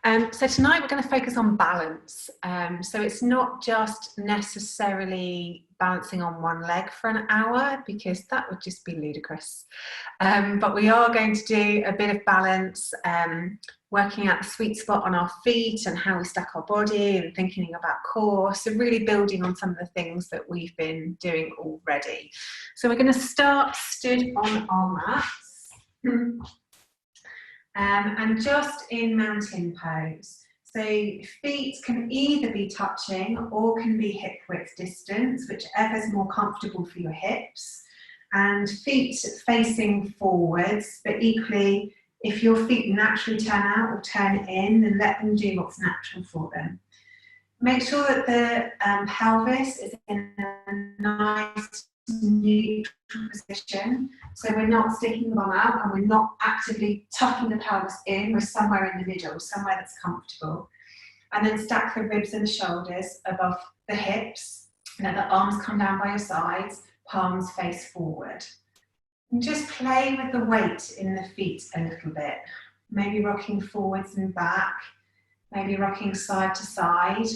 So tonight we're going to focus on balance. So it's not just necessarily balancing on one leg for an hour, because that would just be ludicrous. But we are going to do a bit of balance, working out the sweet spot on our feet and how we stack our body and thinking about core. So really building on some of the things that we've been doing already. So we're going to start stood on our mats. And just in mountain pose. So feet can either be touching or can be hip width distance, whichever is more comfortable for your hips. And feet facing forwards, but equally, if your feet naturally turn out or turn in, then let them do what's natural for them. Make sure that the pelvis is in a nice neutral position, so we're not sticking the bum out and we're not actively tucking the pelvis in. We're somewhere in the middle, somewhere that's comfortable. And then stack the ribs and the shoulders above the hips. Let the arms come down by your sides, palms face forward. And just play with the weight in the feet a little bit. Maybe rocking forwards and back, maybe rocking side to side.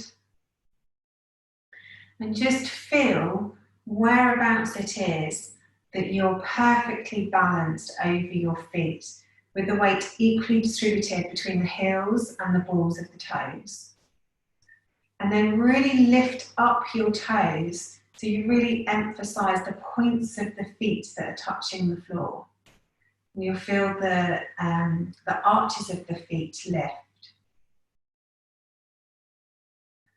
And just feel whereabouts it is that you're perfectly balanced over your feet, with the weight equally distributed between the heels and the balls of the toes. And then really lift up your toes, so you really emphasize the points of the feet that are touching the floor. And you'll feel the arches of the feet lift.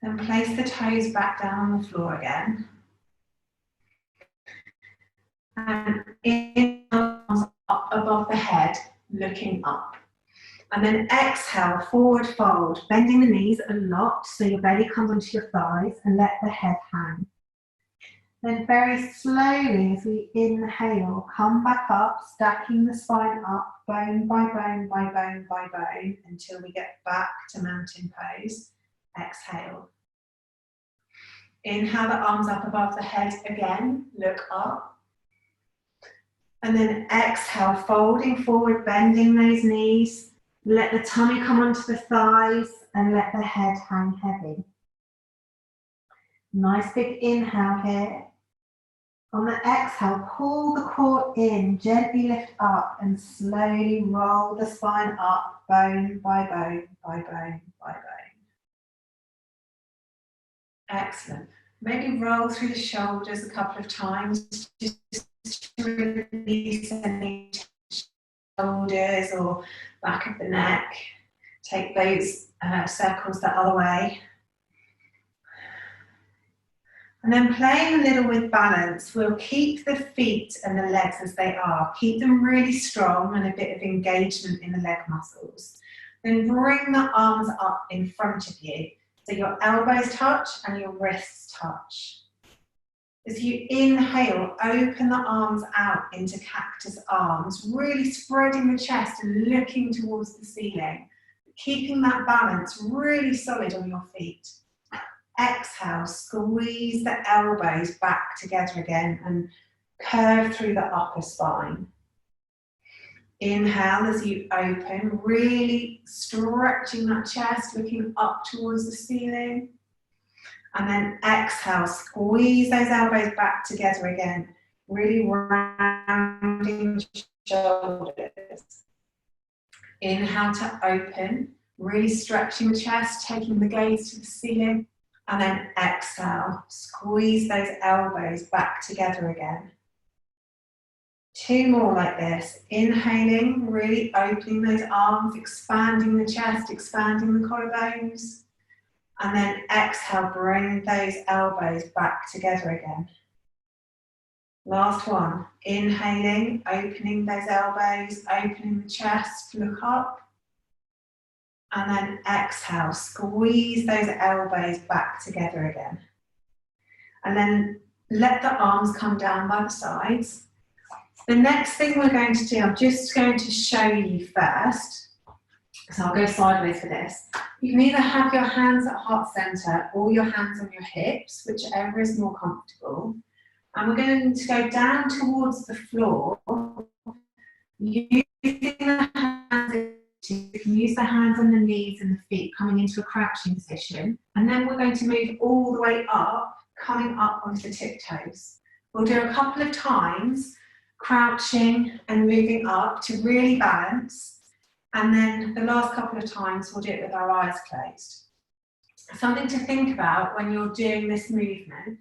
Then place the toes back down on the floor again. And inhale up above the head, looking up. And then exhale, forward fold, bending the knees a lot so your belly comes onto your thighs, and let the head hang. Then very slowly, as we inhale, come back up, stacking the spine up, bone by bone by bone by bone, until we get back to mountain pose. Exhale. Inhale the arms up above the head again, look up. And then exhale, folding forward, bending those knees. Let the tummy come onto the thighs and let the head hang heavy. Nice big inhale here. On the exhale, pull the core in, gently lift up and slowly roll the spine up, bone by bone by bone by bone. Excellent. Maybe roll through the shoulders a couple of times, just to release any shoulders or back of the neck. Take those circles the other way. And then playing a little with balance, we'll keep the feet and the legs as they are. Keep them really strong and a bit of engagement in the leg muscles. Then bring the arms up in front of you. So your elbows touch and your wrists touch. As you inhale, open the arms out into cactus arms, really spreading the chest and looking towards the ceiling. Keeping that balance really solid on your feet. Exhale, squeeze the elbows back together again and curve through the upper spine. Inhale as you open, really stretching that chest, looking up towards the ceiling. And then exhale, squeeze those elbows back together again, really rounding the shoulders. Inhale to open, really stretching the chest, taking the gaze to the ceiling. And then exhale, squeeze those elbows back together again. 2 more like this. Inhaling, really opening those arms, expanding the chest, expanding the collarbones. And then exhale, bring those elbows back together again. Last one. Inhaling, opening those elbows, opening the chest, look up. And then exhale, squeeze those elbows back together again. And then let the arms come down by the sides. The next thing we're going to do, I'm just going to show you first. So I'll go sideways for this. You can either have your hands at heart center or your hands on your hips, whichever is more comfortable. And we're going to go down towards the floor, using the hands to can use the hands on the knees and the feet coming into a crouching position. And then we're going to move all the way up, coming up onto the tiptoes. We'll do a couple of times, crouching and moving up to really balance. And then the last couple of times we'll do it with our eyes closed. Something to think about when you're doing this movement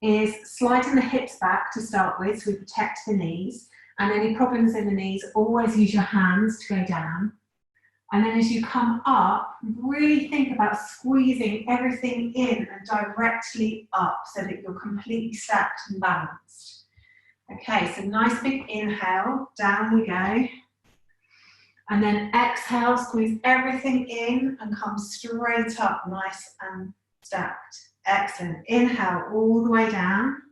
is sliding the hips back to start with, so we protect the knees. And any problems in the knees, always use your hands to go down. And then as you come up, really think about squeezing everything in and directly up so that you're completely stacked and balanced. Okay, so nice big inhale, down we go. And then exhale, squeeze everything in and come straight up, nice and stacked. Excellent. Inhale all the way down.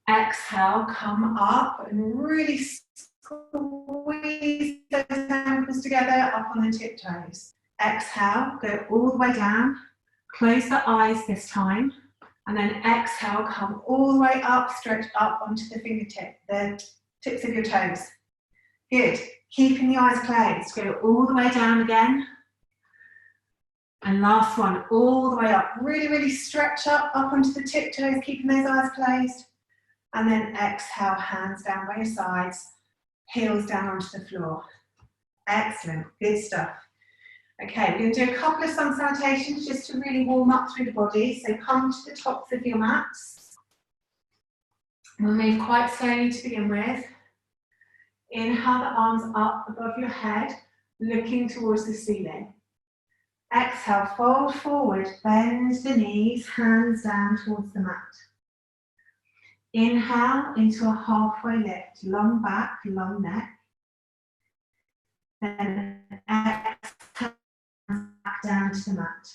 Exhale, come up and really squeeze those ankles together up on the tiptoes. Exhale, go all the way down. Close the eyes this time. And then exhale, come all the way up, stretch up onto the the tips of your toes. Good. Keeping the eyes closed. Go all the way down again. And last one, all the way up. Really, really stretch up onto the tiptoes, keeping those eyes closed. And then exhale, hands down by your sides, heels down onto the floor. Excellent, good stuff. Okay, we're going to do a couple of sun salutations just to really warm up through the body. So come to the tops of your mats. We'll move quite slowly to begin with. Inhale the arms up above your head, looking towards the ceiling. Exhale, fold forward, bend the knees, hands down towards the mat. Inhale into a halfway lift, long back, long neck. Then exhale, back down to the mat.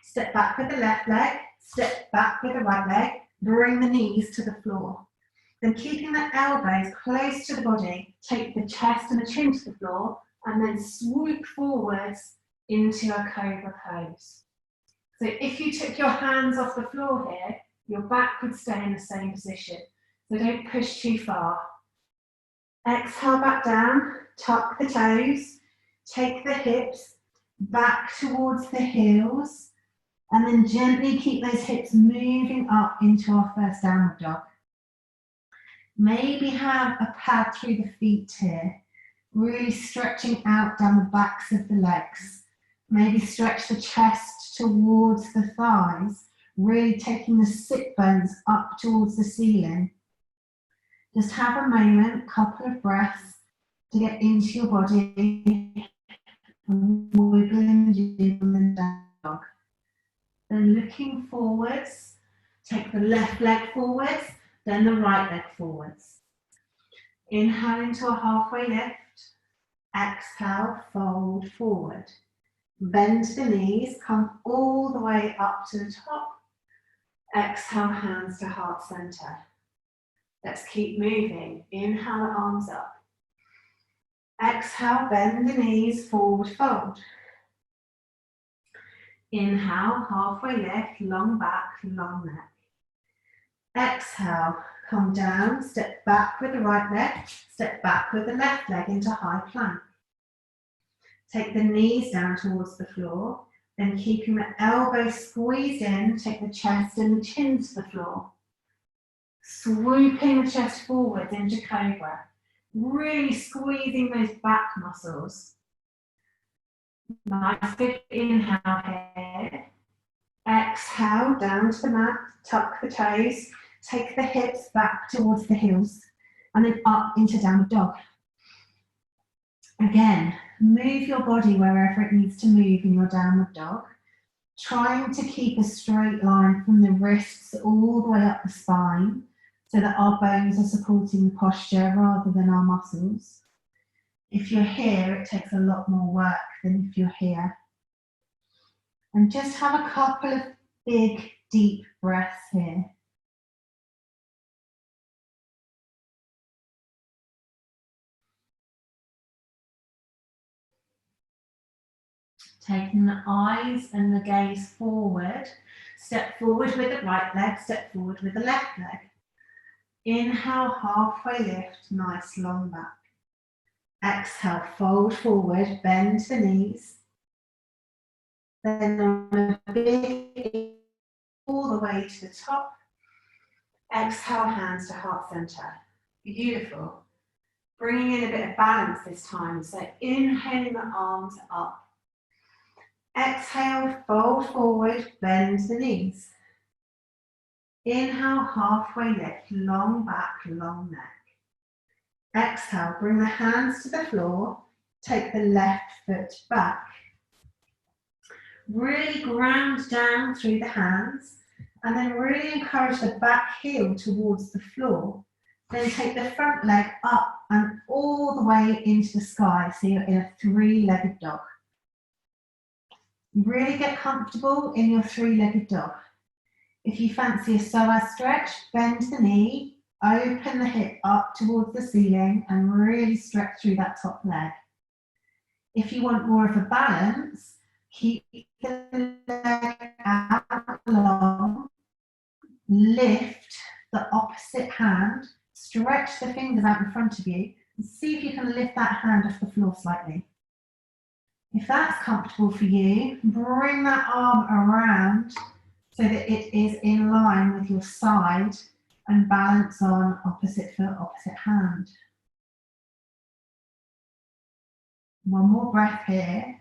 Step back with the left leg, step back with the right leg, bring the knees to the floor. Then keeping the elbows close to the body, take the chest and the chin to the floor, and then swoop forwards into a cobra pose. So if you took your hands off the floor here, your back would stay in the same position. So don't push too far. Exhale back down, tuck the toes, take the hips back towards the heels, and then gently keep those hips moving up into our first downward dog. Maybe have a pad through the feet here, really stretching out down the backs of the legs. Maybe stretch the chest towards the thighs, really taking the sit bones up towards the ceiling. Just have a moment, couple of breaths to get into your body, wiggling, jiggling dog. Then looking forwards, take the left leg forwards, then the right leg forwards. Inhale into a halfway lift. Exhale, fold forward. Bend the knees, come all the way up to the top. Exhale, hands to heart center. Let's keep moving. Inhale, arms up. Exhale, bend the knees, forward fold. Inhale, halfway lift, long back, long neck. Exhale, come down, step back with the right leg, step back with the left leg into high plank. Take the knees down towards the floor, then keeping the elbows squeezed in, take the chest and the chin to the floor. Swooping the chest forward into cobra, really squeezing those back muscles. Nice big inhale here. Exhale, down to the mat, tuck the toes, take the hips back towards the heels, and then up into downward dog. Again, move your body wherever it needs to move in your downward dog, trying to keep a straight line from the wrists all the way up the spine so that our bones are supporting the posture rather than our muscles. If you're here, it takes a lot more work than if you're here. And just have a couple of big, deep breaths here. Taking the eyes and the gaze forward. Step forward with the right leg, step forward with the left leg. Inhale, halfway lift, nice long back. Exhale, fold forward, bend the knees. Then on a big all the way to the top. Exhale, hands to heart center. Beautiful. Bringing in a bit of balance this time. So inhaling the arms up. Exhale, fold forward, bend the knees. Inhale, halfway lift, long back, long neck. Exhale, bring the hands to the floor. Take the left foot back. Really ground down through the hands and then really encourage the back heel towards the floor. Then take the front leg up and all the way into the sky. So you're in a three-legged dog. Really get comfortable in your three-legged dog. If you fancy a psoas stretch, bend the knee, open the hip up towards the ceiling and really stretch through that top leg. If you want more of a balance, keep the leg out long, lift the opposite hand, stretch the fingers out in front of you, and see if you can lift that hand off the floor slightly. If that's comfortable for you, bring that arm around so that it is in line with your side and balance on opposite foot, opposite hand. One more breath here.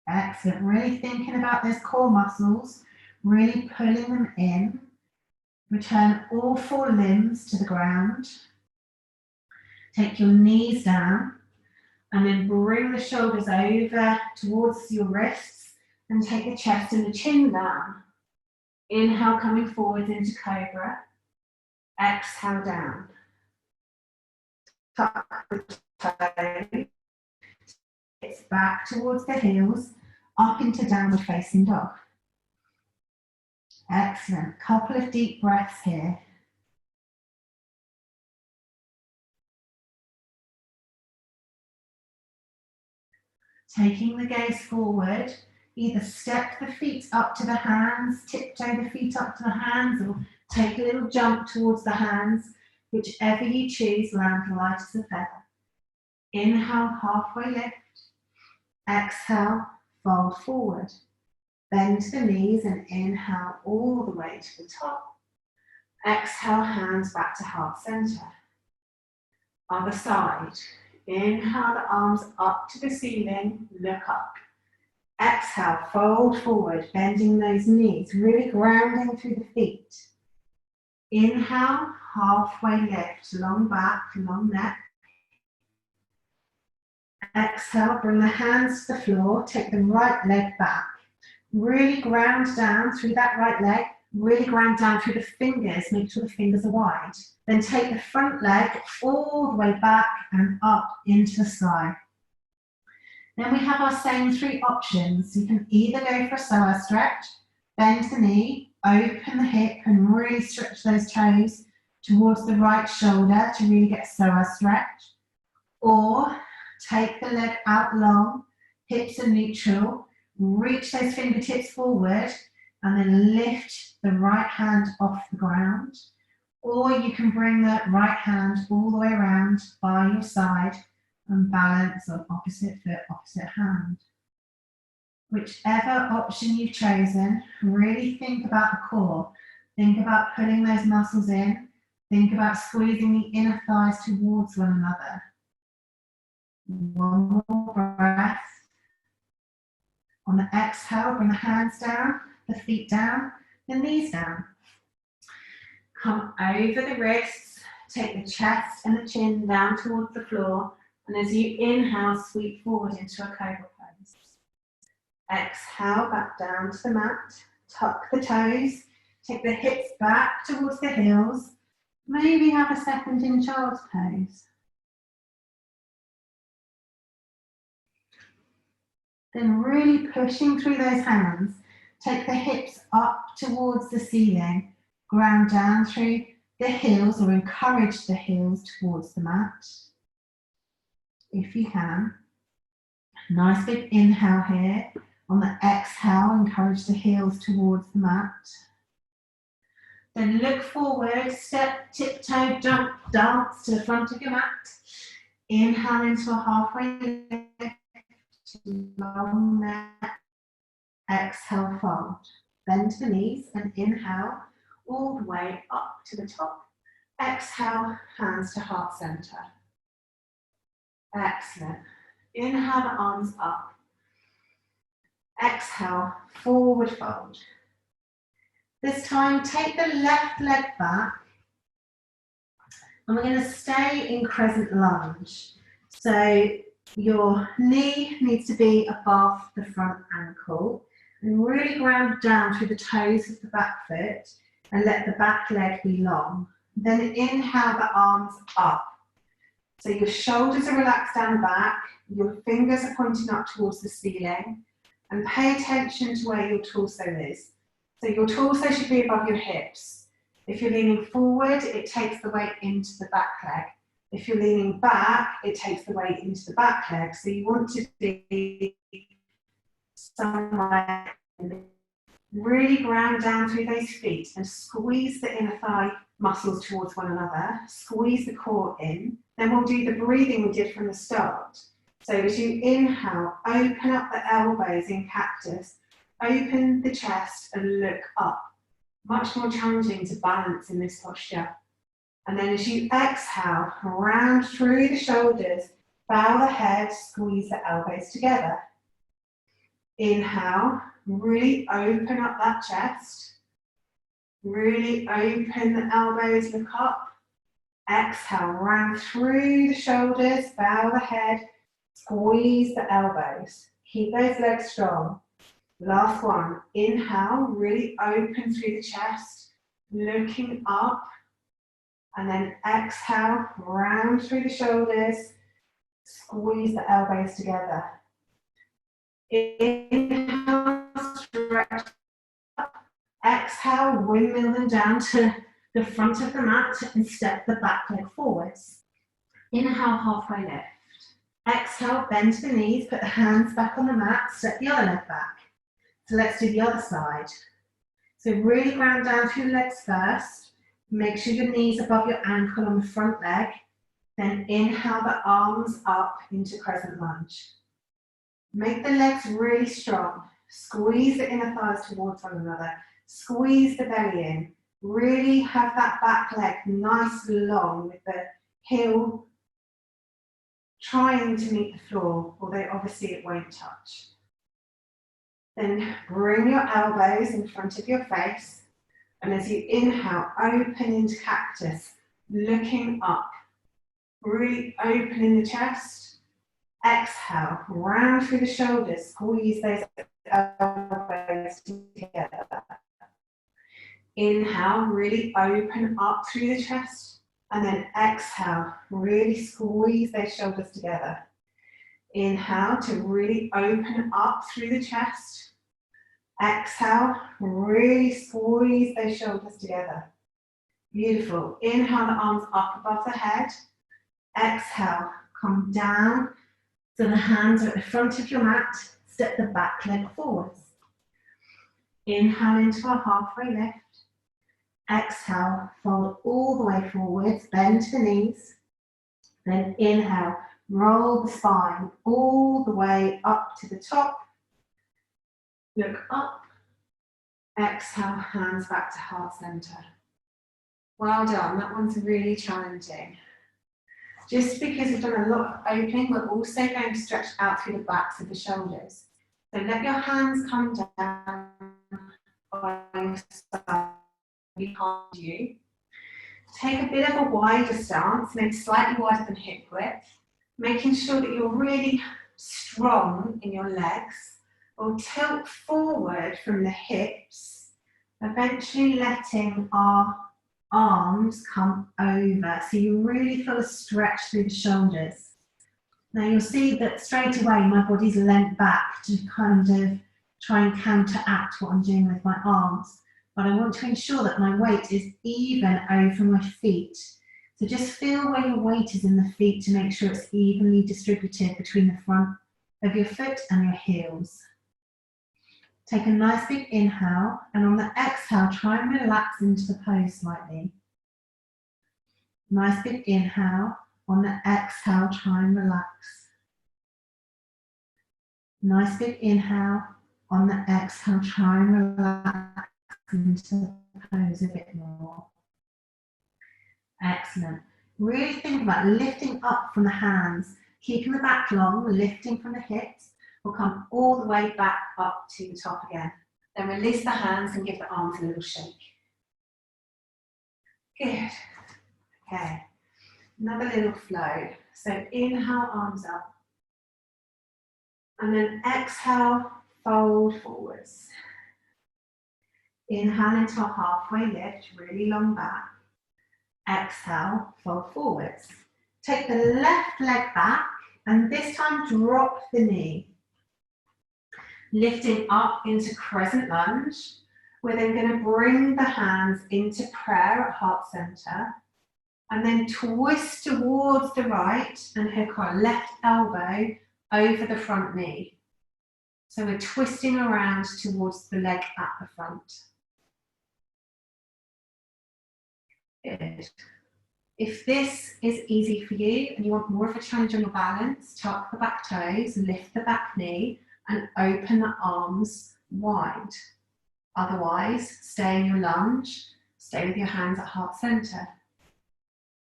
Excellent. Really thinking about those core muscles, really pulling them in. Return all four limbs to the ground. Take your knees down and then bring the shoulders over towards your wrists and take the chest and the chin down. Inhale, coming forward into cobra. Exhale, down. Tuck the toes. It's back towards the heels, up into downward facing dog. Excellent. Couple of deep breaths here. Taking the gaze forward, either step the feet up to the hands, tiptoe the feet up to the hands, or take a little jump towards the hands. Whichever you choose, land light as a feather. Inhale, halfway lift. Exhale, fold forward. Bend the knees and inhale all the way to the top. Exhale, hands back to heart center. Other side. Inhale the arms up to the ceiling, look up. Exhale, fold forward, bending those knees, really grounding through the feet. Inhale, halfway lift, long back, long neck. Exhale, bring the hands to the floor, take the right leg back. Really ground down through that right leg, really ground down through the fingers, make sure the fingers are wide. Then take the front leg all the way back and up into the sky. Then we have our same three options. You can either go for a psoas stretch, bend the knee, open the hip and really stretch those toes towards the right shoulder to really get a psoas stretch. Or take the leg out long, hips are neutral, reach those fingertips forward and then lift the right hand off the ground. Or you can bring the right hand all the way around by your side and balance on opposite foot, opposite hand. Whichever option you've chosen, really think about the core. Think about pulling those muscles in. Think about squeezing the inner thighs towards one another. One more breath. On the exhale, bring the hands down, the feet down, the knees down. Come over the wrists, take the chest and the chin down towards the floor, and as you inhale, sweep forward into a cobra pose. Exhale, back down to the mat, tuck the toes, take the hips back towards the heels, maybe have a second in child's pose. Then really pushing through those hands, take the hips up towards the ceiling, ground down through the heels or encourage the heels towards the mat, if you can. Nice big inhale here, On the exhale, encourage the heels towards the mat. Then look forward, step, tiptoe, jump, dance to the front of your mat. Inhale into a halfway lift, long neck. Exhale, fold. Bend the knees and inhale all the way up to the top. Exhale, hands to heart center. Excellent. Inhale the arms up. Exhale, forward fold. This time, take the left leg back and we're going to stay in crescent lunge. So your knee needs to be above the front ankle and really ground down through the toes of the back foot and let the back leg be long. Then inhale the arms up. So your shoulders are relaxed down the back, your fingers are pointing up towards the ceiling, and pay attention to where your torso is. So your torso should be above your hips. If you're leaning forward, it takes the weight into the back leg. If you're leaning back, it takes the weight into the back leg. So you want to be somewhere, really ground down through those feet and squeeze the inner thigh muscles towards one another, squeeze the core in. Then we'll do the breathing we did from the start. So as you inhale, open up the elbows in cactus, open the chest and look up. Much more challenging to balance in this posture. And then as you exhale, round through the shoulders, bow the head, squeeze the elbows together. Inhale, really open up that chest. Really open the elbows, look up. Exhale, round through the shoulders, bow the head, squeeze the elbows. Keep those legs strong. Last one. Inhale, really open through the chest, looking up. And then exhale, round through the shoulders, squeeze the elbows together. Inhale, stretch up. Exhale, windmill them down to the front of the mat and step the back leg forwards. Inhale, halfway lift. Exhale, bend the knees, put the hands back on the mat, step the other leg back. So let's do the other side. So really ground down through the legs first. Make sure your knees above your ankle on the front leg. Then inhale the arms up into crescent lunge. Make the legs really strong. Squeeze the inner thighs towards one another. Squeeze the belly in. Really have that back leg nice and long with the heel trying to meet the floor, although obviously it won't touch. Then bring your elbows in front of your face. And as you inhale, open into cactus, looking up. Really opening the chest. Exhale, round through the shoulders, squeeze those elbows together. Inhale, really open up through the chest. And then exhale, really squeeze those shoulders together. Inhale to really open up through the chest. Exhale, really squeeze those shoulders together. Beautiful. Inhale the arms up above the head. Exhale, come down. So the hands are at the front of your mat. Step the back leg forwards. Inhale into a halfway lift. Exhale, fold all the way forwards, bend the knees. Then inhale, roll the spine all the way up to the top. Look up. Exhale, hands back to heart center. Well done, that one's really challenging. Just because we've done a lot of opening, we're also going to stretch out through the backs of the shoulders. So let your hands come down by your side behind you. Take a bit of a wider stance, maybe slightly wider than hip width, making sure that you're really strong in your legs. We'll tilt forward from the hips, eventually letting our arms come over. So you really feel a stretch through the shoulders. Now you'll see that straight away my body's leant back to kind of try and counteract what I'm doing with my arms. But I want to ensure that my weight is even over my feet. So just feel where your weight is in the feet to make sure it's evenly distributed between the front of your foot and your heels. Take a nice big inhale, and on the exhale, try and relax into the pose slightly. Nice big inhale. On the exhale, try and relax. Nice big inhale. On the exhale, try and relax into the pose a bit more. Excellent. Really think about lifting up from the hands, keeping the back long, lifting from the hips. We'll come all the way back up to the top again. Then release the hands and give the arms a little shake. Good. Okay. Another little flow. So inhale, arms up. And then exhale, fold forwards. Inhale into a halfway lift, really long back. Exhale, fold forwards. Take the left leg back and this time drop the knee. Lifting up into crescent lunge. We're then going to bring the hands into prayer at heart center and then twist towards the right and hook our left elbow over the front knee. So we're twisting around towards the leg at the front. Good. If this is easy for you and you want more of a challenge on your balance, tuck the back toes, lift the back knee and open the arms wide. Otherwise, stay in your lunge, stay with your hands at heart center.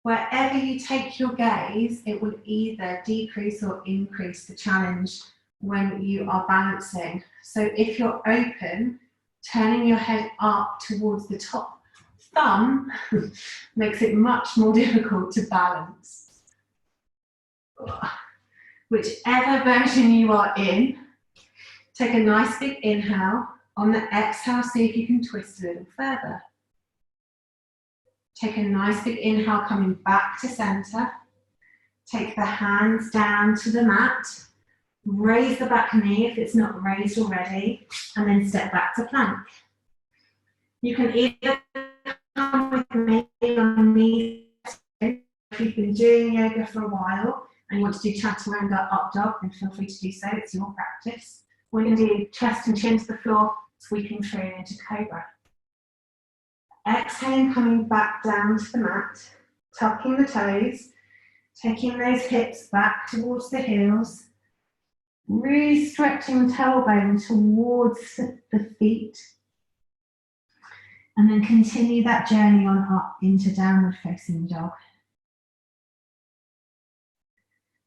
Wherever you take your gaze, it will either decrease or increase the challenge when you are balancing. So if you're open, turning your head up towards the top thumb makes it much more difficult to balance. Whichever version you are in, take a nice big inhale. On the exhale, see if you can twist a little further. Take a nice big inhale, coming back to center. Take the hands down to the mat. Raise the back knee if it's not raised already, and then step back to plank. You can either come with me on knees. If you've been doing yoga for a while and you want to do chaturanga up dog, then feel free to do so. It's your practice. We're going to do chest and chin to the floor, sweeping through into cobra. Exhaling, coming back down to the mat, tucking the toes, taking those hips back towards the heels, really stretching the tailbone towards the feet, and then continue that journey on up into downward facing dog.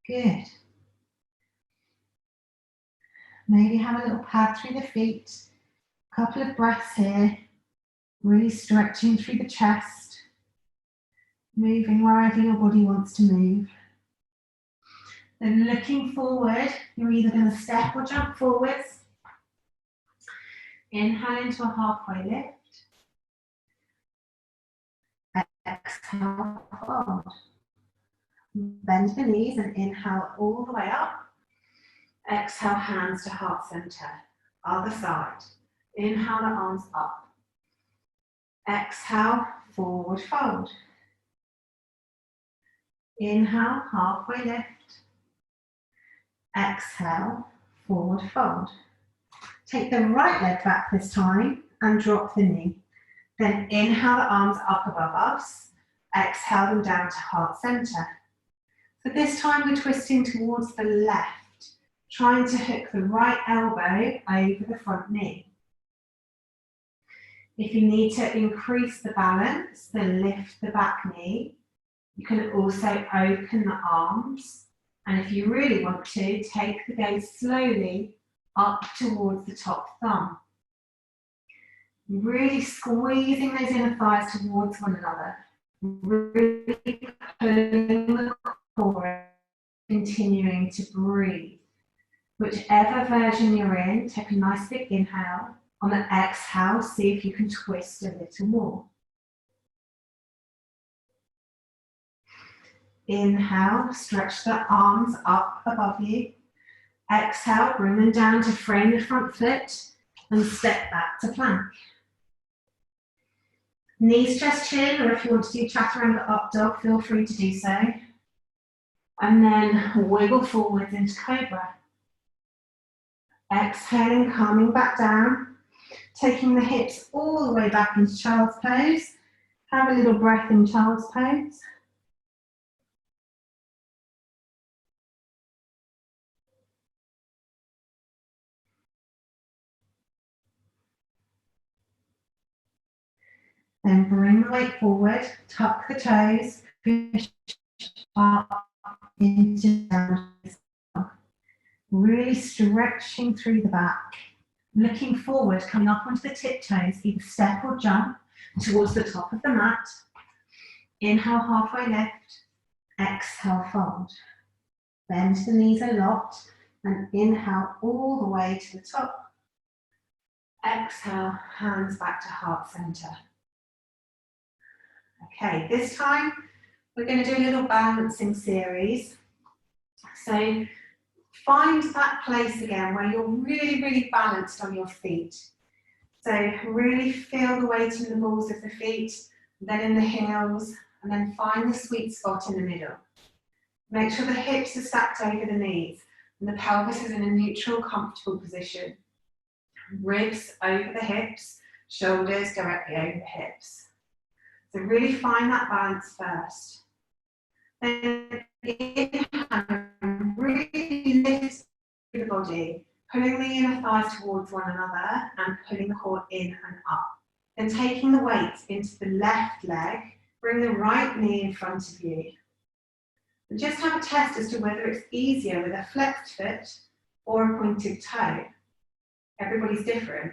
Good. Maybe have a little pad through the feet, a couple of breaths here, really stretching through the chest, moving wherever your body wants to move. Then looking forward, you're either going to step or jump forwards. Inhale into a halfway lift. Exhale, fold. Bend the knees and inhale all the way up. Exhale, hands to heart center. Other side. Inhale the arms up. Exhale, forward fold. Inhale, halfway lift. Exhale, forward fold. Take the right leg back this time and drop the knee. Then inhale the arms up above us. Exhale them down to heart center. So this time we're twisting towards the left, trying to hook the right elbow over the front knee. If you need to increase the balance, then lift the back knee. You can also open the arms. And if you really want to, take the gaze slowly up towards the top thumb. Really squeezing those inner thighs towards one another. Really pulling the core, continuing to breathe. Whichever version you're in, take a nice big inhale. On the exhale, see if you can twist a little more. Inhale, stretch the arms up above you. Exhale, bring them down to frame the front foot and step back to plank. Knees, chest, chin, or if you want to do chaturanga up dog, feel free to do so. And then wiggle forwards into cobra. Exhaling, calming back down, taking the hips all the way back into child's pose. Have a little breath in child's pose. Then bring the weight forward, tuck the toes, push up into down. Really stretching through the back. Looking forward, coming up onto the tiptoes, either step or jump towards the top of the mat. Inhale, halfway lift. Exhale, fold. Bend the knees a lot and inhale all the way to the top. Exhale, hands back to heart center. Okay, this time we're going to do a little balancing series. So find that place again where you're really, really balanced on your feet. So really feel the weight in the balls of the feet, then in the heels, and then find the sweet spot in the middle. Make sure the hips are stacked over the knees and the pelvis is in a neutral, comfortable position. Ribs over the hips, shoulders directly over the hips. So really find that balance first. Then inhale, really lift the body, pulling the inner thighs towards one another and pulling the core in and up. Then taking the weight into the left leg, bring the right knee in front of you. And just have a test as to whether it's easier with a flexed foot or a pointed toe. Everybody's different.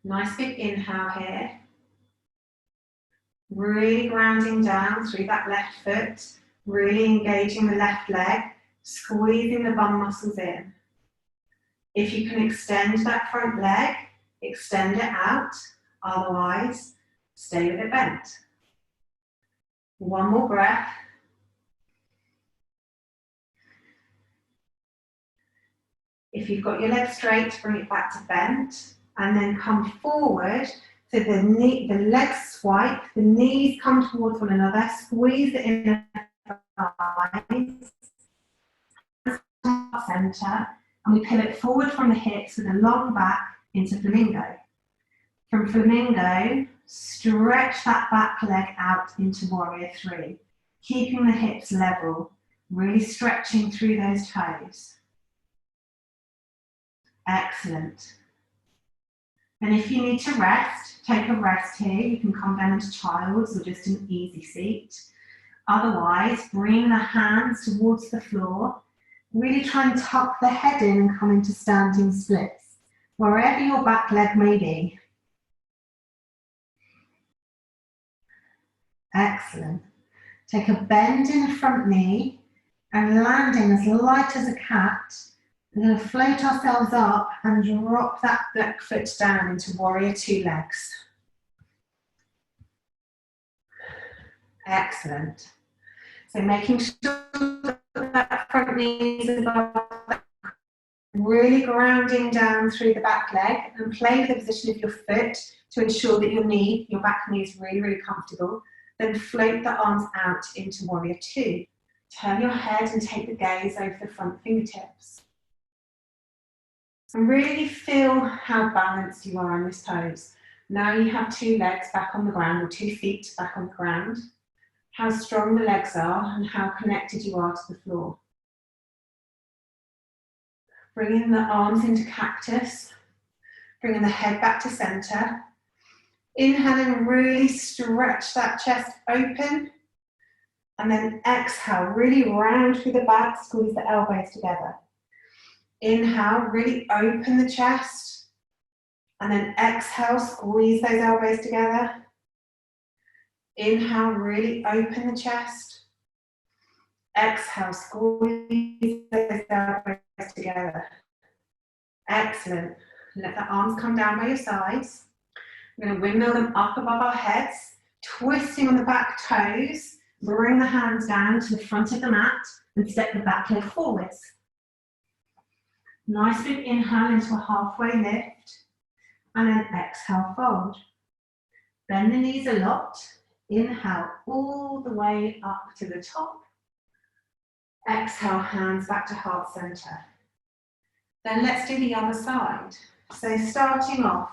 Nice big inhale here. Really grounding down through that left foot, really engaging the left leg, squeezing the bum muscles in. If you can extend that front leg, extend it out, otherwise stay with it bent. One more breath. If you've got your legs straight, bring it back to bent, and then come forward. So the legs swipe, the knees come towards one another, squeeze the inner thighs, center, and we pivot forward from the hips with a long back into flamingo. From flamingo, stretch that back leg out into warrior three, keeping the hips level, really stretching through those toes. Excellent. And if you need to rest, take a rest here. You can come down into child's or just an easy seat. Otherwise, bring the hands towards the floor. Really try and tuck the head in and come into standing splits, wherever your back leg may be. Excellent. Take a bend in the front knee and landing as light as a cat. We're going to float ourselves up and drop that back foot down into warrior two legs. Excellent. So making sure that front knee is above, really grounding down through the back leg and play with the position of your foot to ensure that your back knee is really, really comfortable. Then float the arms out into warrior two. Turn your head and take the gaze over the front fingertips. And really feel how balanced you are in this pose. Now you have two legs back on the ground, or 2 feet back on the ground. How strong the legs are and how connected you are to the floor. Bringing the arms into cactus, bringing the head back to center. Inhaling, really stretch that chest open. And then exhale, really round through the back, squeeze the elbows together. Inhale, really open the chest. And then exhale, squeeze those elbows together. Inhale, really open the chest. Exhale, squeeze those elbows together. Excellent. Let the arms come down by your sides. We're going to windmill them up above our heads, twisting on the back toes. Bring the hands down to the front of the mat and step the back leg forwards. Nice big inhale into a halfway lift, and then exhale, fold. Bend the knees a lot. Inhale all the way up to the top. Exhale, hands back to heart center. Then let's do the other side. So starting off,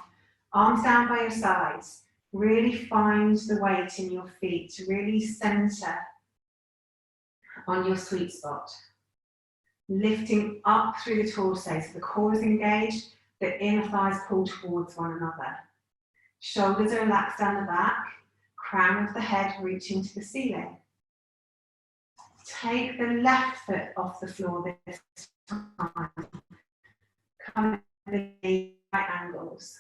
arms down by your sides. Really find the weight in your feet to really center on your sweet spot. Lifting up through the torso, so the core is engaged, the inner thighs pull towards one another. Shoulders are relaxed down the back, crown of the head reaching to the ceiling. Take the left foot off the floor this time. Come to the right angles.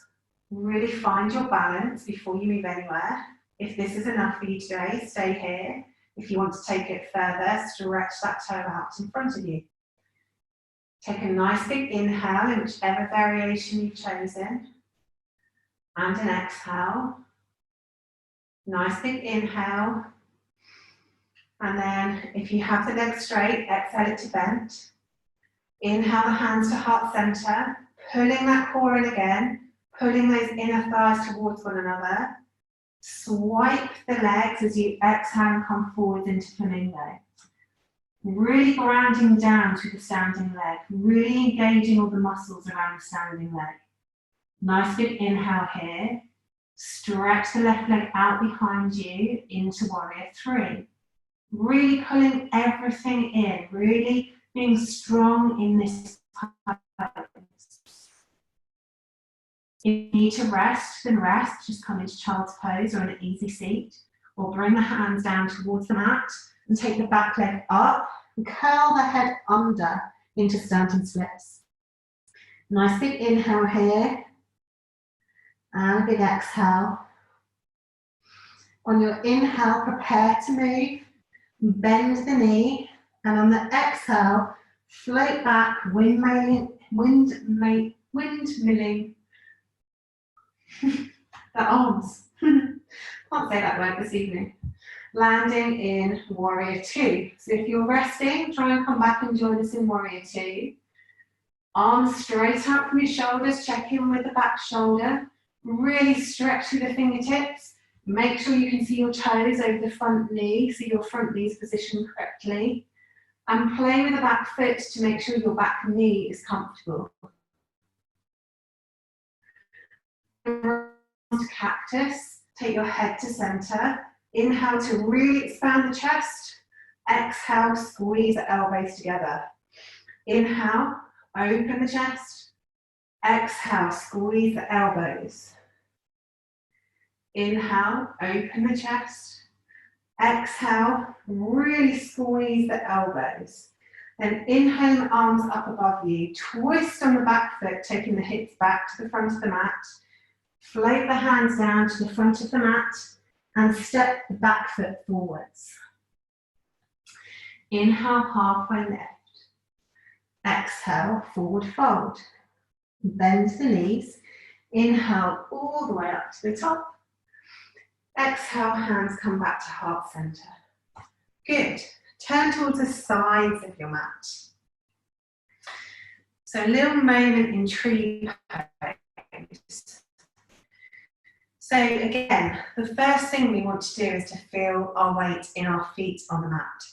Really find your balance before you move anywhere. If this is enough for you today, stay here. If you want to take it further, stretch that toe out in front of you. Take a nice big inhale in whichever variation you've chosen. And an exhale. Nice big inhale. And then if you have the legs straight, exhale it to bend. Inhale the hands to heart center, pulling that core in again, pulling those inner thighs towards one another. Swipe the legs as you exhale and come forward into flamingo. Really grounding down through the standing leg, really engaging all the muscles around the standing leg. Nice big inhale here. Stretch the left leg out behind you into warrior three. Really pulling everything in, really being strong in this pose. If you need to rest, then rest. Just come into child's pose or an easy seat, or bring the hands down towards the mat and take the back leg up and curl the head under into standing splits. Nice big inhale here and a big exhale. On your inhale, prepare to move, bend the knee, and on the exhale, float back, windmilling the arms. Can't say that word this evening. Landing in warrior two. So if you're resting, try and come back and join us in warrior two. Arms straight out from your shoulders, check in with the back shoulder. Really stretch through the fingertips. Make sure you can see your toes over the front knee, so your front knee is positioned correctly. And play with the back foot to make sure your back knee is comfortable. Cactus, take your head to center. Inhale to really expand the chest. Exhale, squeeze the elbows together. Inhale, open the chest. Exhale, squeeze the elbows. Inhale, open the chest. Exhale, really squeeze the elbows. Then inhale the arms up above you. Twist on the back foot, taking the hips back to the front of the mat. Float the hands down to the front of the mat and step the back foot forwards. Inhale, halfway lift. Exhale, forward fold. Bend the knees. Inhale all the way up to the top. Exhale, hands come back to heart center. Good. Turn towards the sides of your mat. So a little moment in tree pose. So again, the first thing we want to do is to feel our weight in our feet on the mat.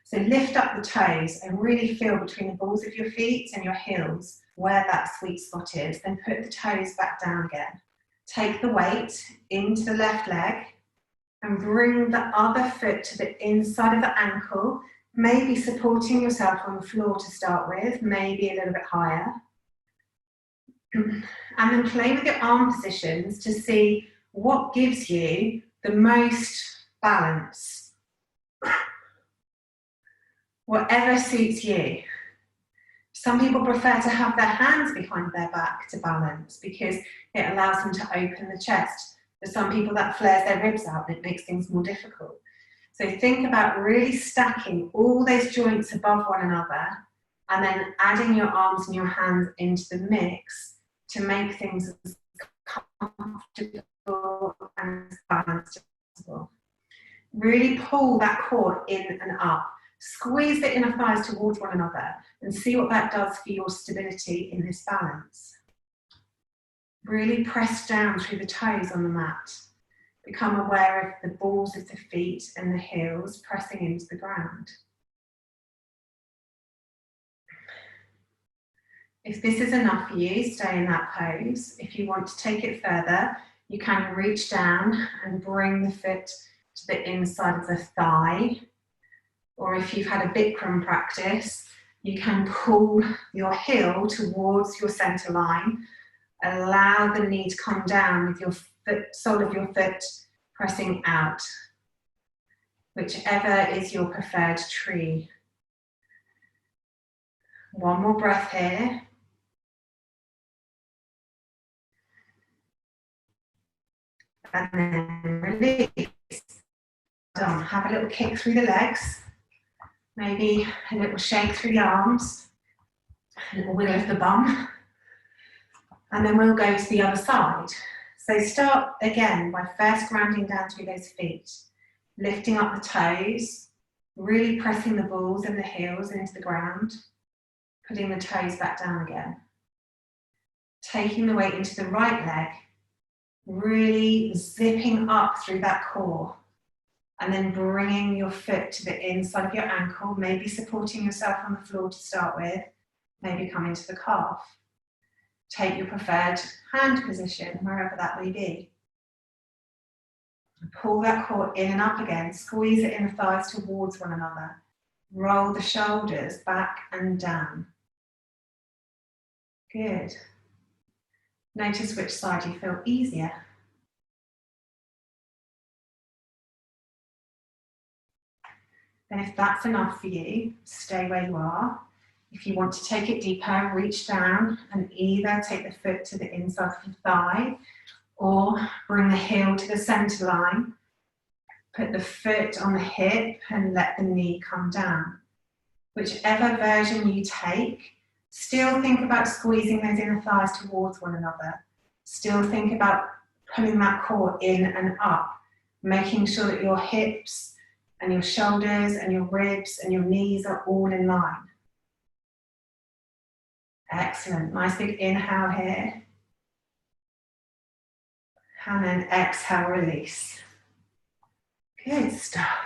So lift up the toes and really feel between the balls of your feet and your heels where that sweet spot is. Then put the toes back down again. Take the weight into the left leg and bring the other foot to the inside of the ankle, maybe supporting yourself on the floor to start with, maybe a little bit higher. And then play with your arm positions to see what gives you the most balance. Whatever suits you. Some people prefer to have their hands behind their back to balance because it allows them to open the chest. For some people that flares their ribs out and it makes things more difficult. So think about really stacking all those joints above one another and then adding your arms and your hands into the mix to make things as comfortable and as balanced as possible. Really pull that core in and up. Squeeze the inner thighs towards one another and see what that does for your stability in this balance. Really press down through the toes on the mat. Become aware of the balls of the feet and the heels pressing into the ground. If this is enough for you, stay in that pose. If you want to take it further, you can reach down and bring the foot to the inside of the thigh. Or if you've had a Bikram practice, you can pull your heel towards your center line. Allow the knee to come down with your foot, sole of your foot pressing out. Whichever is your preferred tree. One more breath here. And then release. Done. Have a little kick through the legs. Maybe a little shake through the arms. A little wiggle of the bum. And then we'll go to the other side. So start again by first grounding down through those feet. Lifting up the toes. Really pressing the balls and the heels into the ground. Putting the toes back down again. Taking the weight into the right leg. Really zipping up through that core. And then bringing your foot to the inside of your ankle, maybe supporting yourself on the floor to start with, maybe come into the calf. Take your preferred hand position, wherever that may be. Pull that core in and up again, squeeze it in the thighs towards one another. Roll the shoulders back and down. Good. Notice which side you feel easier. And if that's enough for you, stay where you are. If you want to take it deeper, reach down and either take the foot to the inside of the thigh or bring the heel to the center line. Put the foot on the hip and let the knee come down. Whichever version you take, still think about squeezing those inner thighs towards one another. Still think about pulling that core in and up, making sure that your hips and your shoulders and your ribs and your knees are all in line. Excellent. Nice big inhale here. And then exhale, release. Good stuff.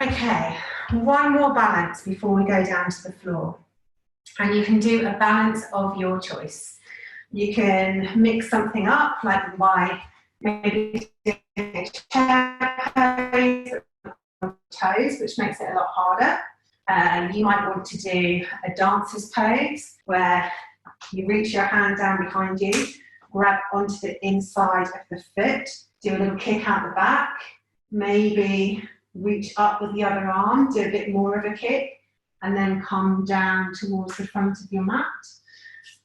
Okay, one more balance before we go down to the floor. And you can do a balance of your choice. You can mix something up, like by maybe doing a chair pose, toes, which makes it a lot harder. You might want to do a dancer's pose, where you reach your hand down behind you, grab onto the inside of the foot, do a little kick out the back, maybe reach up with the other arm, do a bit more of a kick, and then come down towards the front of your mat.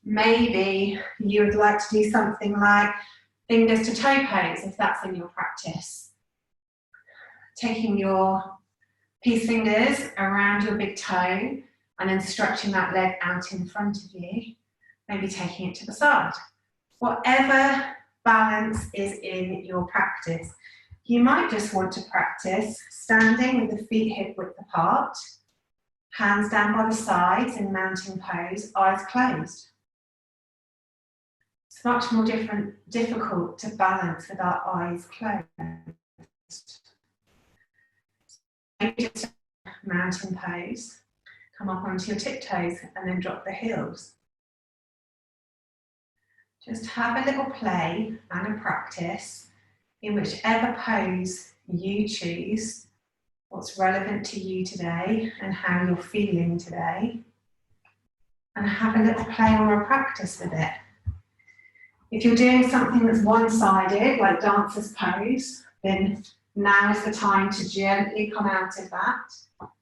Maybe you would like to do something like fingers to toe pose, if that's in your practice. Taking your peace fingers around your big toe and then stretching that leg out in front of you, maybe taking it to the side. Whatever balance is in your practice. You might just want to practice standing with the feet hip width apart, hands down by the sides in mountain pose, eyes closed. It's much more difficult to balance with our eyes closed. Maybe just mountain pose, come up onto your tiptoes and then drop the heels. Just have a little play and a practice in whichever pose you choose, what's relevant to you today and how you're feeling today, and have a little play or a practice with it. If you're doing something that's one-sided, like dancer's pose, then now is the time to gently come out of that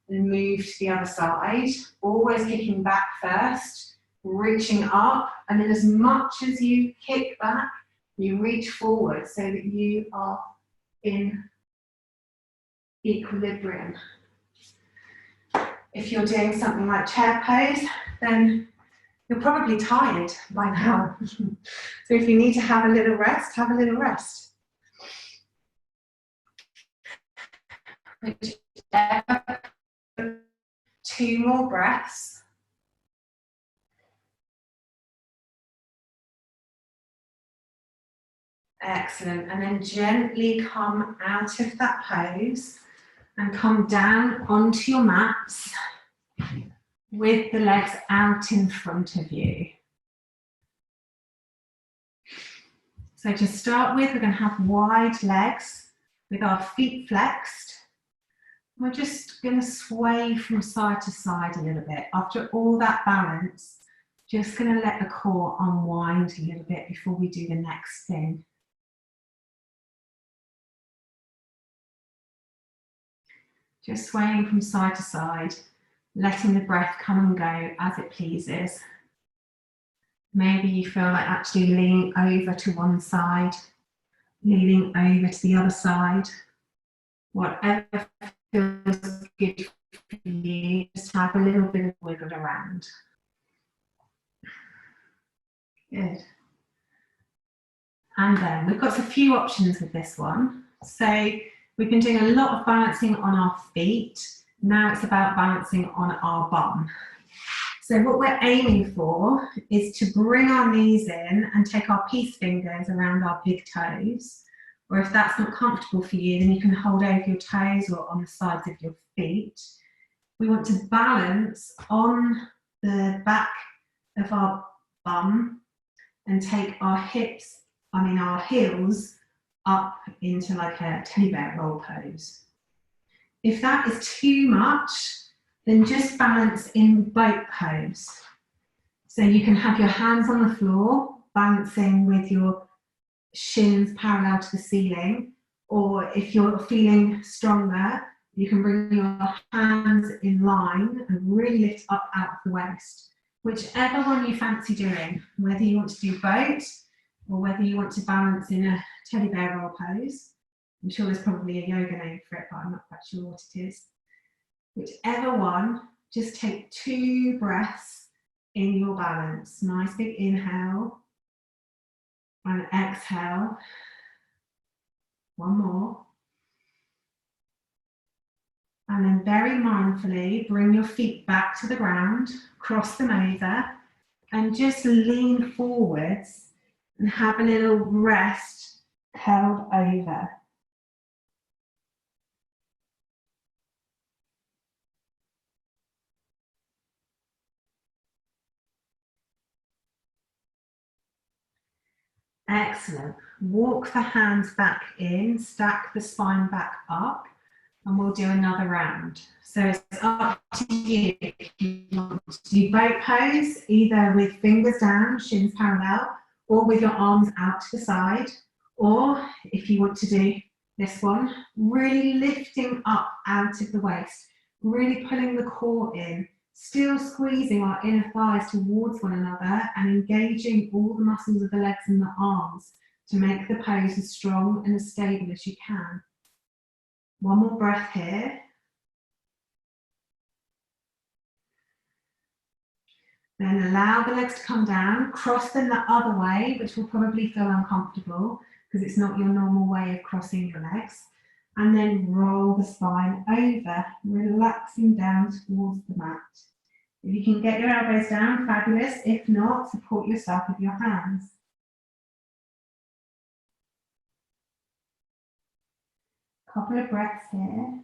and move to the other side, always kicking back first, reaching up, and then as much as you kick back, you reach forward so that you are in equilibrium. If you're doing something like chair pose, then you're probably tired by now. So if you need to have a little rest, have a little rest. Two more breaths. Excellent. And then gently come out of that pose and come down onto your mats. with the legs out in front of you. So to start with, we're going to have wide legs with our feet flexed. We're just going to sway from side to side a little bit. After all that balance, just going to let the core unwind a little bit before we do the next thing. Just swaying from side to side, letting the breath come and go as it pleases. Maybe you feel like actually leaning over to one side, leaning over to the other side. Whatever feels good for you, just have a little bit of wiggle around. Good. And then we've got a few options with this one. So we've been doing a lot of balancing on our feet. Now it's about balancing on our bum. So what we're aiming for is to bring our knees in and take our peace fingers around our big toes. Or if that's not comfortable for you, then you can hold over your toes or on the sides of your feet. We want to balance on the back of our bum and take our heels up into like a teddy bear roll pose. If that is too much, then just balance in boat pose. So you can have your hands on the floor, balancing with your shins parallel to the ceiling, or if you're feeling stronger, you can bring your hands in line and really lift up out of the waist. Whichever one you fancy doing, whether you want to do boat or whether you want to balance in a teddy bear roll pose. I'm sure there's probably a yoga name for it, but I'm not quite sure what it is. Whichever one, just take 2 breaths in your balance. Nice big inhale and exhale. One more. And then very mindfully, bring your feet back to the ground, cross them over, and just lean forwards and have a little rest held over. Excellent. Walk the hands back in, stack the spine back up, and we'll do another round. So it's up to you if you want to do boat pose, either with fingers down, shins parallel, or with your arms out to the side, or if you want to do this one, really lifting up out of the waist, really pulling the core in, still squeezing our inner thighs towards one another and engaging all the muscles of the legs and the arms to make the pose as strong and as stable as you can. One more breath here. Then allow the legs to come down, cross them the other way, which will probably feel uncomfortable because it's not your normal way of crossing your legs. And then roll the spine over, relaxing down towards the mat. If you can get your elbows down, fabulous. If not, support yourself with your hands. Couple of breaths here.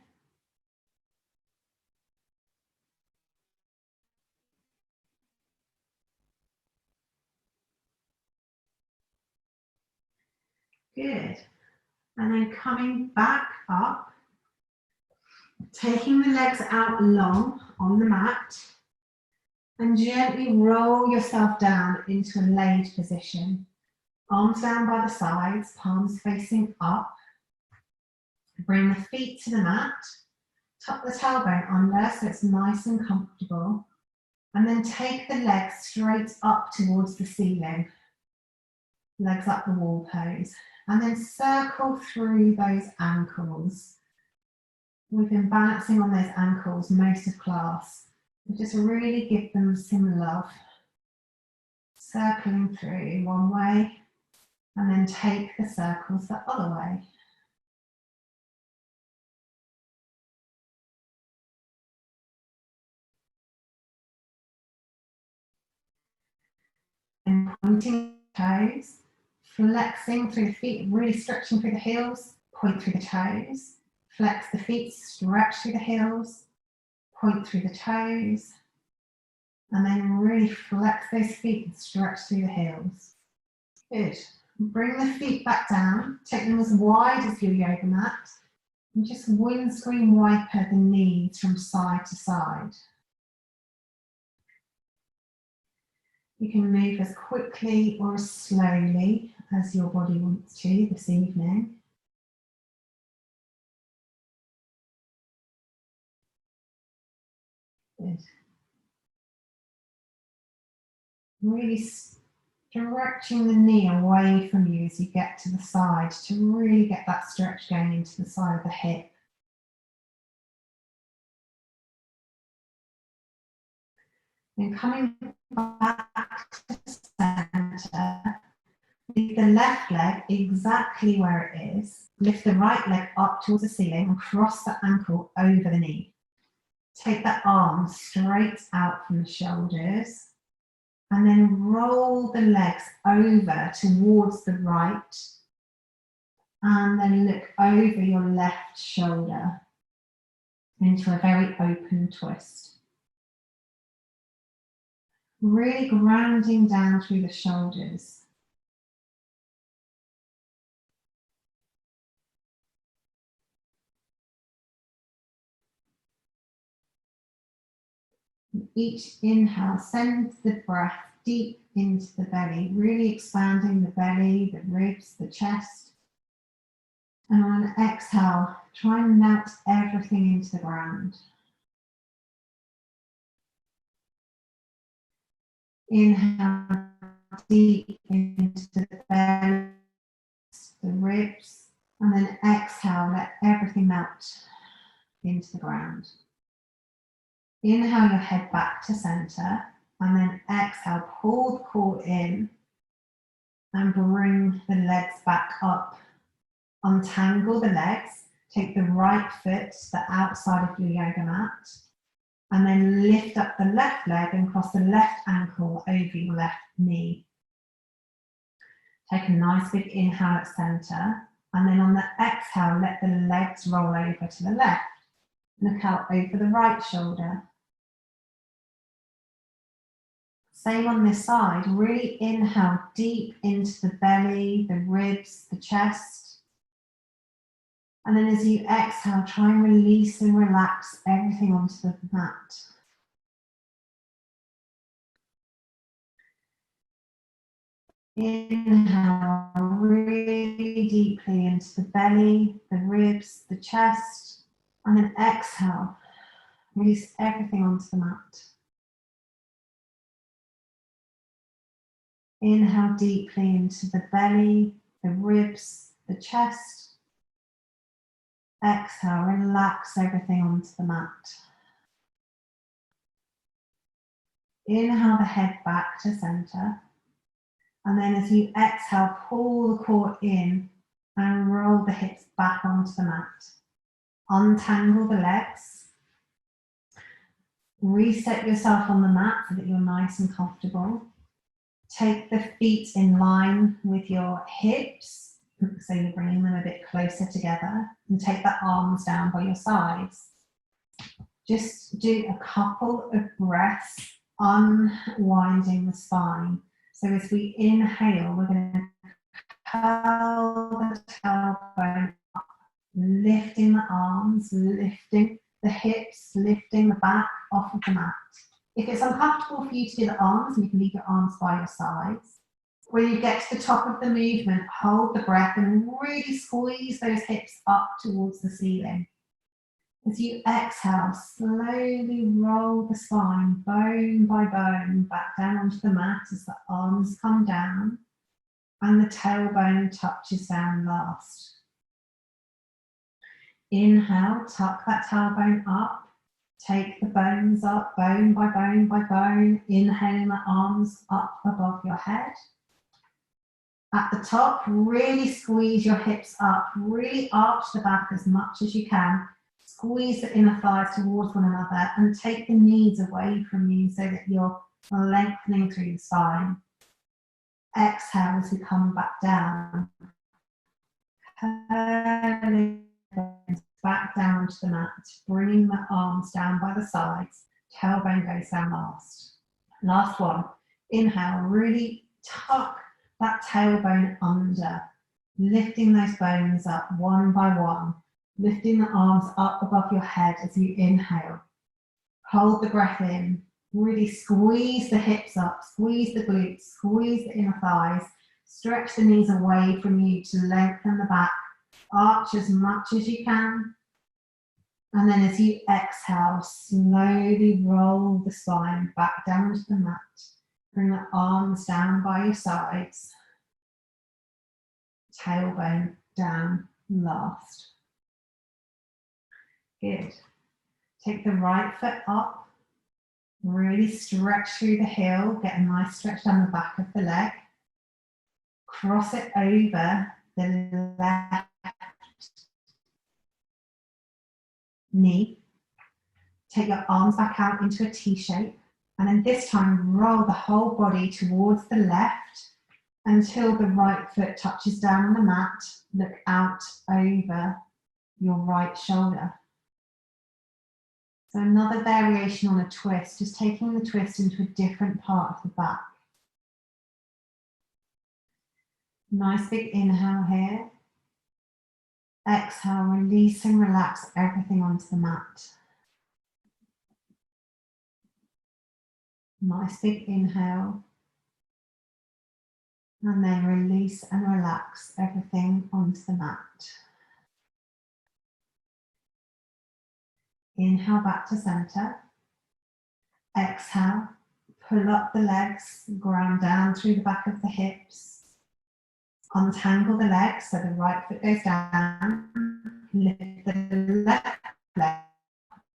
Good. And then coming back up, taking the legs out long on the mat, and gently roll yourself down into a laid position. Arms down by the sides, palms facing up. Bring the feet to the mat, tuck the tailbone under so it's nice and comfortable, and then take the legs straight up towards the ceiling. Legs up the wall pose, and then circle through those ankles. We've been balancing on those ankles most of class. Just really give them some love. Circling through one way, and then take the circles the other way. And pointing toes, flexing through the feet, really stretching through the heels, point through the toes, flex the feet, stretch through the heels, point through the toes, And then really flex those feet and stretch through the heels. Good. Bring the feet back down. Take them as wide as your yoga mat. And just windscreen wiper the knees from side to side. You can move as quickly or as slowly as your body wants to this evening. Good. Really stretching the knee away from you as you get to the side to really get that stretch going into the side of the hip. Then coming back to centre, leave the left leg exactly where it is. Lift the right leg up towards the ceiling and cross the ankle over the knee. Take the arms straight out from the shoulders and then roll the legs over towards the right and then look over your left shoulder into a very open twist. Really grounding down through the shoulders. Each inhale, send the breath deep into the belly, really expanding the belly, the ribs, the chest. And on an exhale, try and melt everything into the ground. Inhale deep into the belly, the ribs, and then exhale, let everything melt into the ground. Inhale your head back to center, and then exhale, pull the core in and bring the legs back up. Untangle the legs, take the right foot to the outside of your yoga mat, and then lift up the left leg and cross the left ankle over your left knee. Take a nice big inhale at center, and then on the exhale, let the legs roll over to the left. Look out over the right shoulder. Same on this side, really inhale deep into the belly, the ribs, the chest. And then as you exhale, try and release and relax everything onto the mat. Inhale really deeply into the belly, the ribs, the chest. And then exhale, release everything onto the mat. Inhale deeply into the belly, the ribs, the chest. Exhale, relax everything onto the mat. Inhale the head back to center. And then as you exhale, pull the core in and roll the hips back onto the mat. Untangle the legs. Reset yourself on the mat so that you're nice and comfortable. Take the feet in line with your hips, so you're bringing them a bit closer together, and take the arms down by your sides. Just do a couple of breaths, unwinding the spine. So as we inhale, we're going to curl the tailbone up, lifting the arms, lifting the hips, lifting the back off of the mat. If it's uncomfortable for you to do the arms, you can leave your arms by your sides. When you get to the top of the movement, hold the breath and really squeeze those hips up towards the ceiling. As you exhale, slowly roll the spine, bone by bone, back down onto the mat as the arms come down and the tailbone touches down last. Inhale, tuck that tailbone up. Take the bones up, bone by bone by bone, inhaling the arms up above your head. At the top, really squeeze your hips up, really arch the back as much as you can. Squeeze the inner thighs towards one another and take the knees away from you so that you're lengthening through the spine. Exhale as we come back down. Curling back down to the mat, bringing the arms down by the sides, tailbone goes down last. Last one. Inhale, really tuck that tailbone under, lifting those bones up one by one, lifting the arms up above your head as you inhale. Hold the breath in, really squeeze the hips up, squeeze the glutes, squeeze the inner thighs, stretch the knees away from you to lengthen the back, arch as much as you can. And then as you exhale, slowly roll the spine back down to the mat. Bring the arms down by your sides. Tailbone down last. Good. Take the right foot up. Really stretch through the heel. Get a nice stretch down the back of the leg. Cross it over the left knee. Take your arms back out into a T shape. And then this time, roll the whole body towards the left until the right foot touches down on the mat. Look out over your right shoulder. So another variation on a twist, just taking the twist into a different part of the back. Nice big inhale here. Exhale, release and relax everything onto the mat. Nice big inhale. And then release and relax everything onto the mat. Inhale back to center. Exhale, pull up the legs, ground down through the back of the hips. Untangle the legs so the right foot goes down. Lift the left leg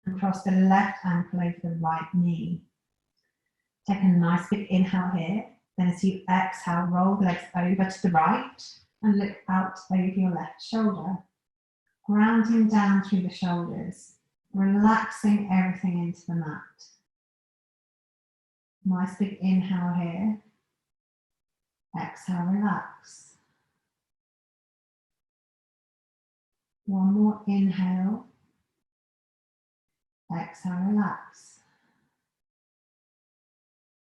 and cross the left ankle over the right knee. Take a nice big inhale here. Then as you exhale, roll the legs over to the right and look out over your left shoulder. Grounding down through the shoulders, relaxing everything into the mat. Nice big inhale here. Exhale, relax. One more inhale. Exhale, relax.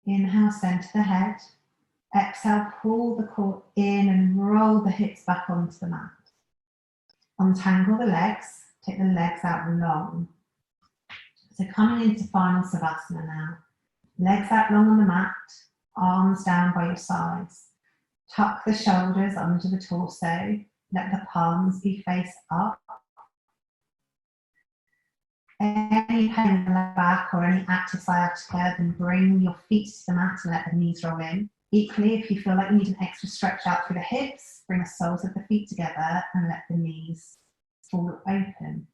Inhale, center the head. Exhale, pull the core in and roll the hips back onto the mat. Untangle the legs, take the legs out long. So coming into final Savasana now. Legs out long on the mat, arms down by your sides. Tuck the shoulders under the torso, let the palms be face up. Any pain in the back or any active sciatica, then bring your feet to the mat and let the knees roll in. Equally, if you feel like you need an extra stretch out through the hips, bring the soles of the feet together and let the knees fall open.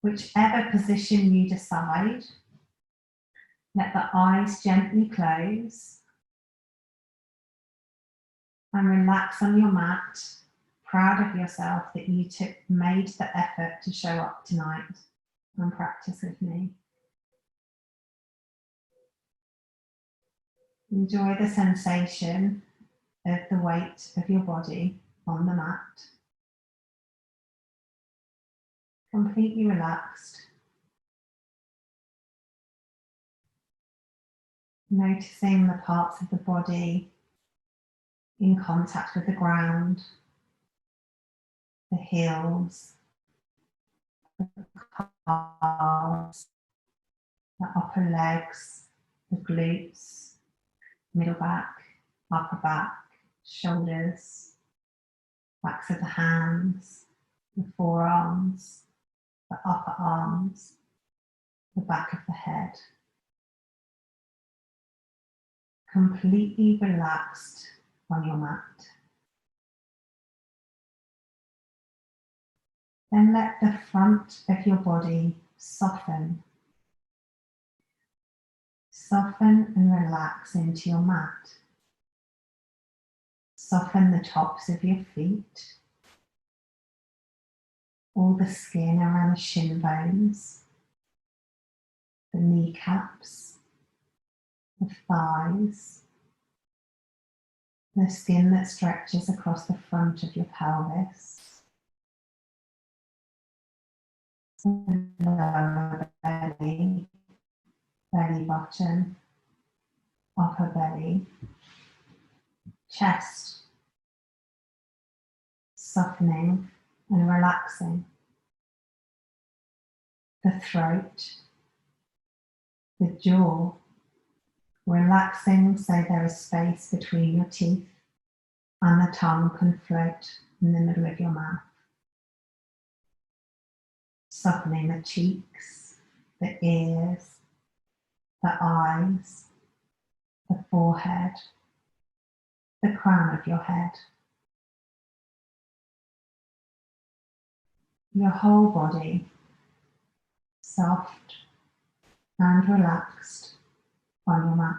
Whichever position you decide, let the eyes gently close and relax on your mat, proud of yourself that you made the effort to show up tonight and practice with me. Enjoy the sensation of the weight of your body on the mat. Completely relaxed. Noticing the parts of the body in contact with the ground, the heels, the calves, the upper legs, the glutes, middle back, upper back, shoulders, backs of the hands, the forearms, the upper arms, the back of the head. Completely relaxed on your mat. Then let the front of your body soften. Soften and relax into your mat. Soften the tops of your feet, all the skin around the shin bones, the kneecaps, the thighs, the skin that stretches across the front of your pelvis, the lower belly, belly button, upper belly, chest, softening and relaxing, the throat, the jaw, relaxing so there is space between your teeth and the tongue can float in the middle of your mouth. Softening the cheeks, the ears, the eyes, the forehead, the crown of your head. Your whole body soft and relaxed on your mat.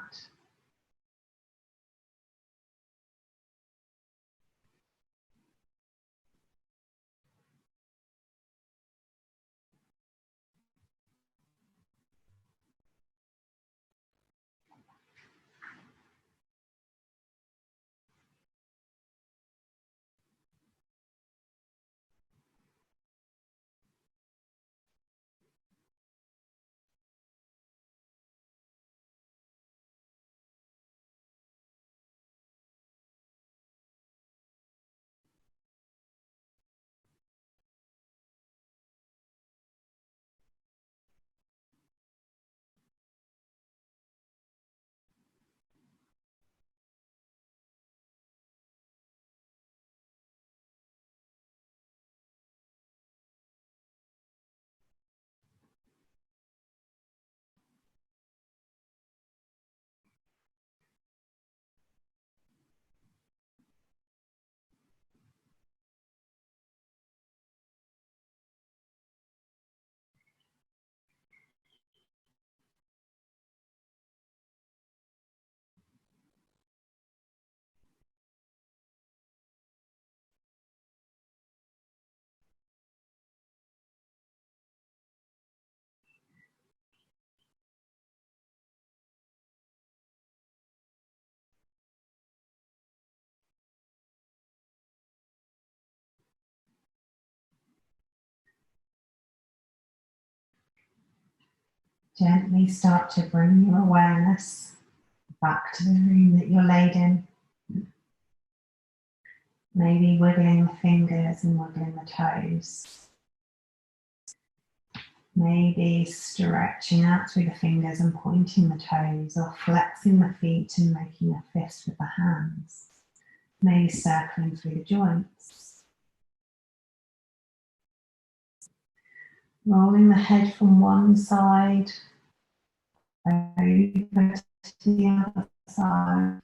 Gently start to bring your awareness back to the room that you're laid in. Maybe wiggling the fingers and wiggling the toes. Maybe stretching out through the fingers and pointing the toes, or flexing the feet and making a fist with the hands. Maybe circling through the joints. Rolling the head from one side over to the other side.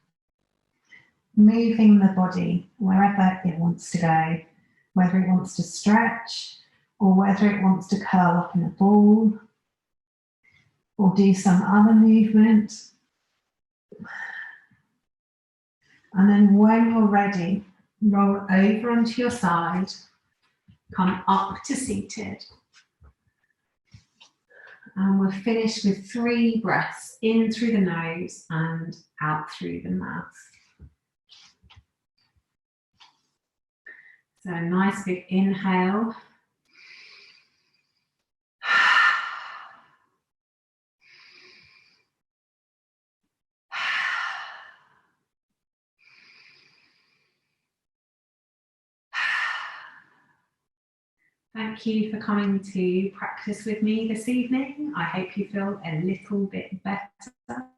Moving the body wherever it wants to go, whether it wants to stretch or whether it wants to curl up in a ball or do some other movement. And then when you're ready, roll over onto your side, come up to seated. And we'll finish with 3 breaths in through the nose and out through the mouth. So a nice big inhale. Thank you for coming to practice with me this evening. I hope you feel a little bit better.